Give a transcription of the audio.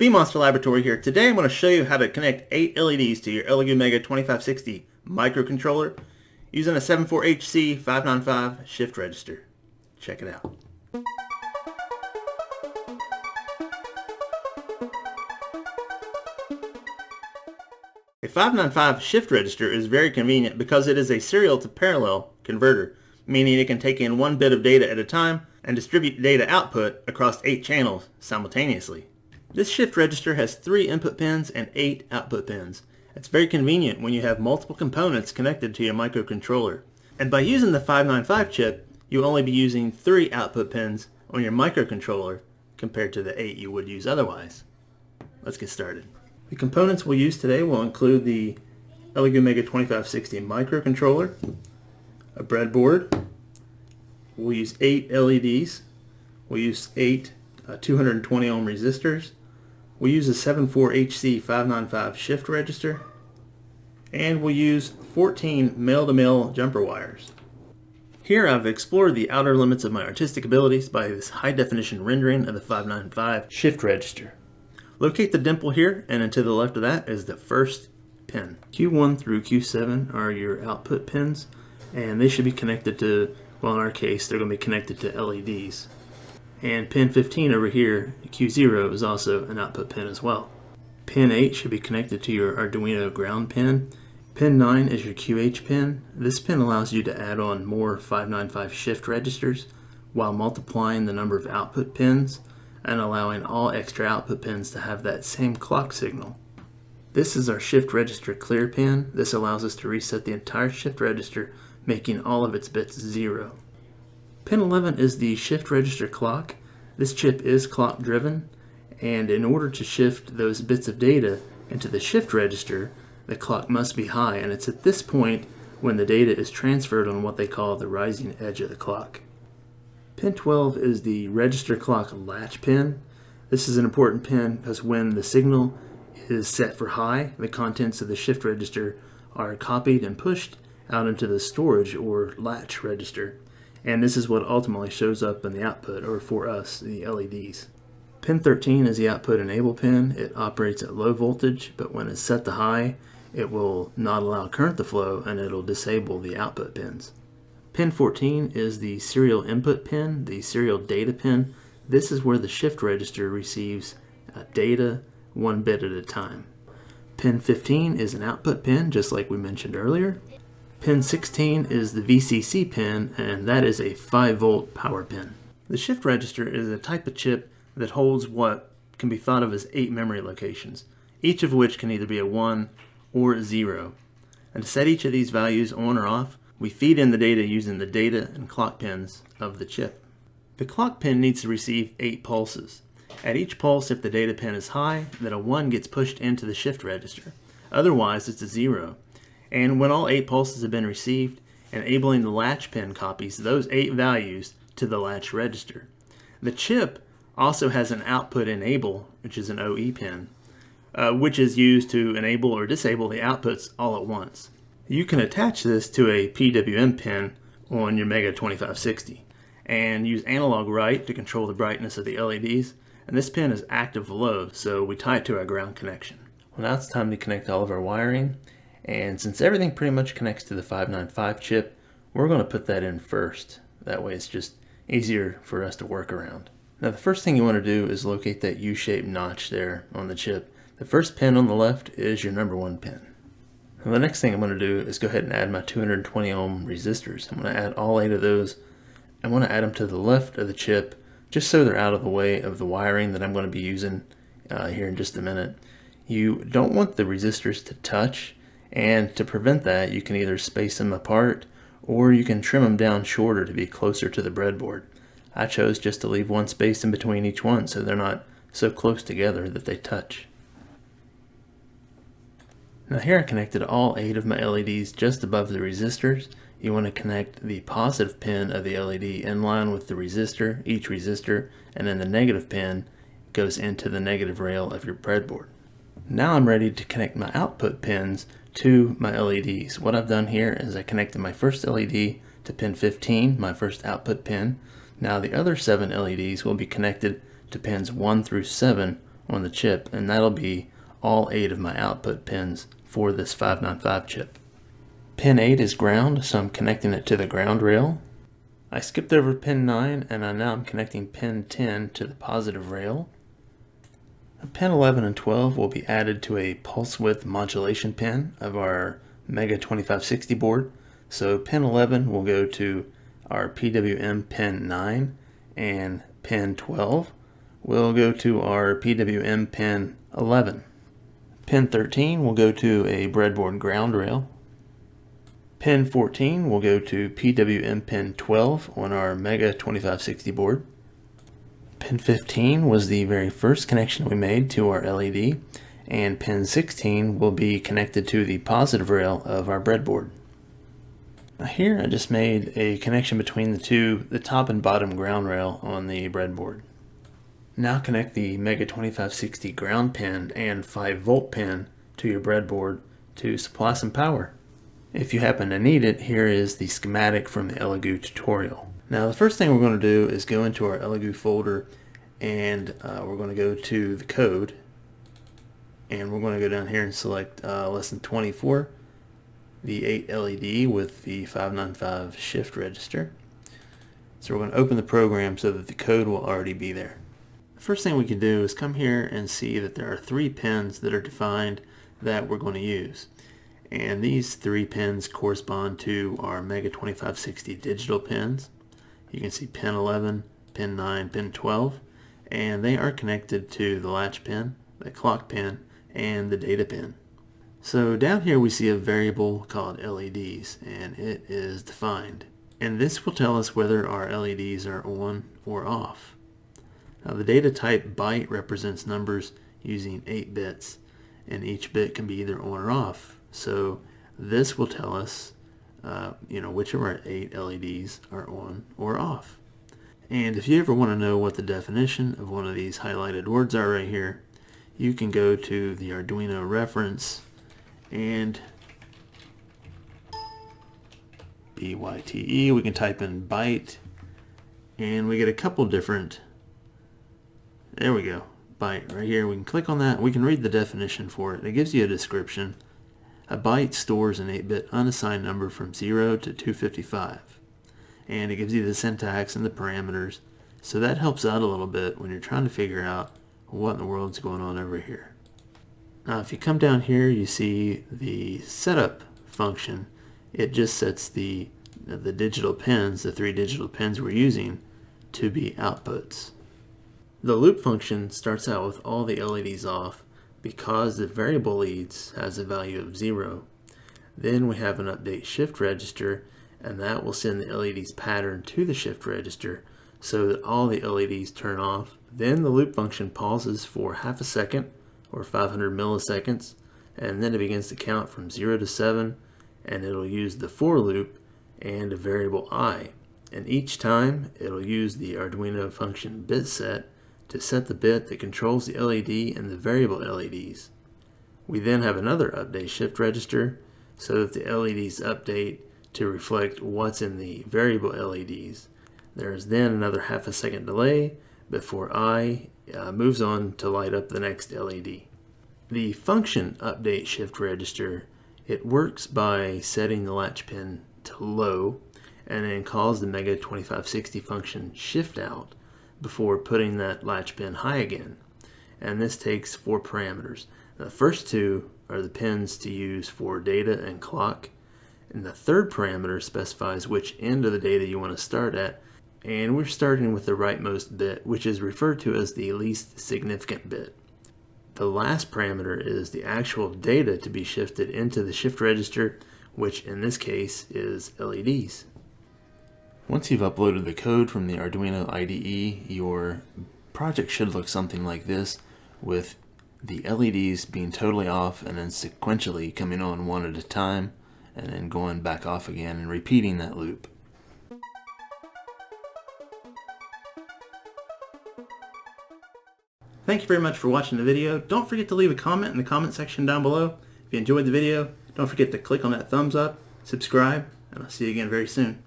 Monster Laboratory here. Today I'm going to show you how to connect 8 LEDs to your Elegoo Mega 2560 microcontroller using a 74HC595 shift register. Check it out. A 595 shift register is very convenient because it is a serial to parallel converter, meaning it can take in one bit of data at a time and distribute data output across 8 channels simultaneously. This shift register has 3 input pins and 8 output pins. It's very convenient when you have multiple components connected to your microcontroller. And by using the 595 chip, you'll only be using 3 output pins on your microcontroller compared to the 8 you would use otherwise. Let's get started. The components we'll use today will include the Elegoo Mega 2560 microcontroller, a breadboard, we'll use 8 LEDs, we'll use 8 220 ohm resistors, we'll use a 74HC595 shift register, and we'll use 14 male-to-male jumper wires. Here I've explored the outer limits of my artistic abilities by this high-definition rendering of the 595 shift register. Locate the dimple here, and then to the left of that is the first pin. Q1 through Q7 are your output pins, and they should be connected to, well in our case, they're going to be connected to LEDs. And pin 15 over here, Q0, is also an output pin as well. Pin 8 should be connected to your Arduino ground pin. Pin 9 is your QH pin. This pin allows you to add on more 595 shift registers while multiplying the number of output pins and allowing all extra output pins to have that same clock signal. This is our shift register clear pin. This allows us to reset the entire shift register, making all of its bits 0. Pin 11 is the shift register clock. This chip is clock driven, and in order to shift those bits of data into the shift register, the clock must be high, and it's at this point when the data is transferred on what they call the rising edge of the clock. Pin 12 is the register clock latch pin. This is an important pin because when the signal is set for high, the contents of the shift register are copied and pushed out into the storage or latch register. And this is what ultimately shows up in the output, or for us, the LEDs. Pin 13 is the output enable pin. It operates at low voltage, but when it's set to high, it will not allow current to flow and it'll disable the output pins. Pin 14 is the serial input pin, the serial data pin. This is where the shift register receives data 1 bit at a time. Pin 15 is an output pin, just like we mentioned earlier. Pin 16 is the VCC pin, and that is a 5-volt power pin. The shift register is a type of chip that holds what can be thought of as 8 memory locations, each of which can either be a 1 or a 0. And to set each of these values on or off, we feed in the data using the data and clock pins of the chip. The clock pin needs to receive 8 pulses. At each pulse, if the data pin is high, then a 1 gets pushed into the shift register. Otherwise, it's a 0. And when all 8 pulses have been received, enabling the latch pin copies those 8 values to the latch register. The chip also has an output enable, which is an OE pin, which is used to enable or disable the outputs all at once. You can attach this to a PWM pin on your Mega 2560 and use analog write to control the brightness of the LEDs, and this pin is active low, so we tie it to our ground connection. Well, now it's time to connect all of our wiring. And since everything pretty much connects to the 595 chip, we're going to put that in first. That way it's just easier for us to work around. Now the first thing you want to do is locate that U-shaped notch there on the chip. The first pin on the left is your number 1 pin. Now the next thing I'm going to do is go ahead and add my 220 ohm resistors. I'm going to add all 8 of those. I want to add them to the left of the chip just so they're out of the way of the wiring that I'm going to be using here in just a minute. You don't want the resistors to touch. And to prevent that, you can either space them apart or you can trim them down shorter to be closer to the breadboard. I chose just to leave 1 space in between each one so they're not so close together that they touch. Now here I connected all 8 of my LEDs just above the resistors. You want to connect the positive pin of the LED in line with the resistor, each resistor, and then the negative pin goes into the negative rail of your breadboard. Now I'm ready to connect my output pins to my LEDs. What I've done here is I connected my first LED to pin 15, my first output pin. Now the other 7 LEDs will be connected to pins 1 through 7 on the chip, and that'll be all 8 of my output pins for this 595 chip. Pin 8 is ground, so I'm connecting it to the ground rail. I skipped over pin 9, and now I'm connecting pin 10 to the positive rail. Pin 11 and 12 will be added to a pulse width modulation pin of our Mega 2560 board. So pin 11 will go to our PWM pin 9, and pin 12 will go to our PWM pin 11. Pin 13 will go to a breadboard ground rail. Pin 14 will go to PWM pin 12 on our Mega 2560 board. Pin 15 was the very first connection we made to our LED, and pin 16 will be connected to the positive rail of our breadboard. Now here I just made a connection between the top and bottom ground rail on the breadboard. Now connect the Mega 2560 ground pin and 5-volt pin to your breadboard to supply some power. If you happen to need it, here is the schematic from the Elegoo tutorial. Now the first thing we're going to do is go into our Elegoo folder, and we're going to go to the code, and we're going to go down here and select lesson 24, the 8 LED with the 595 shift register. So we're going to open the program so that the code will already be there. The first thing we can do is come here and see that there are 3 pins that are defined that we're going to use. And these 3 pins correspond to our Mega 2560 digital pins. You can see pin 11, pin 9, pin 12, and they are connected to the latch pin, the clock pin, and the data pin. So down here we see a variable called LEDs, and it is defined. And this will tell us whether our LEDs are on or off. Now the data type byte represents numbers using 8 bits, and each bit can be either on or off. So this will tell us which of our 8 LEDs are on or off. And if you ever want to know what the definition of one of these highlighted words are right here, you can go to the Arduino reference and BYTE, we can type in byte, and we get a couple different, there we go, byte right here. We can click on that, we can read the definition for it. It gives you a description. A byte stores an 8-bit unassigned number from 0 to 255, and it gives you the syntax and the parameters, so that helps out a little bit when you're trying to figure out what in the world's going on over here. Now if you come down here, you see the setup function. It just sets the digital pins, the 3 digital pins we're using, to be outputs. The loop function starts out with all the LEDs off because the variable leads has a value of 0. Then we have an update shift register, and that will send the LEDs pattern to the shift register so that all the LEDs turn off. Then the loop function pauses for half a second or 500 milliseconds, and then it begins to count from 0 to 7, and it'll use the for loop and a variable I. And each time it'll use the Arduino function bit set to set the bit that controls the LED and the variable LEDs. We then have another update shift register so that the LEDs update to reflect what's in the variable LEDs. There is then another half a second delay before I moves on to light up the next LED. The function update shift register, it works by setting the latch pin to low and then calls the Mega 2560 function shift out before putting that latch pin high again. And this takes 4 parameters. The first 2 are the pins to use for data and clock, and the third parameter specifies which end of the data you want to start at, and we're starting with the rightmost bit, which is referred to as the least significant bit. The last parameter is the actual data to be shifted into the shift register, which in this case is LEDs. Once you've uploaded the code from the Arduino IDE, your project should look something like this, with the LEDs being totally off and then sequentially coming on one at a time and then going back off again and repeating that loop. Thank you very much for watching the video. Don't forget to leave a comment in the comment section down below. If you enjoyed the video, don't forget to click on that thumbs up, subscribe, and I'll see you again very soon.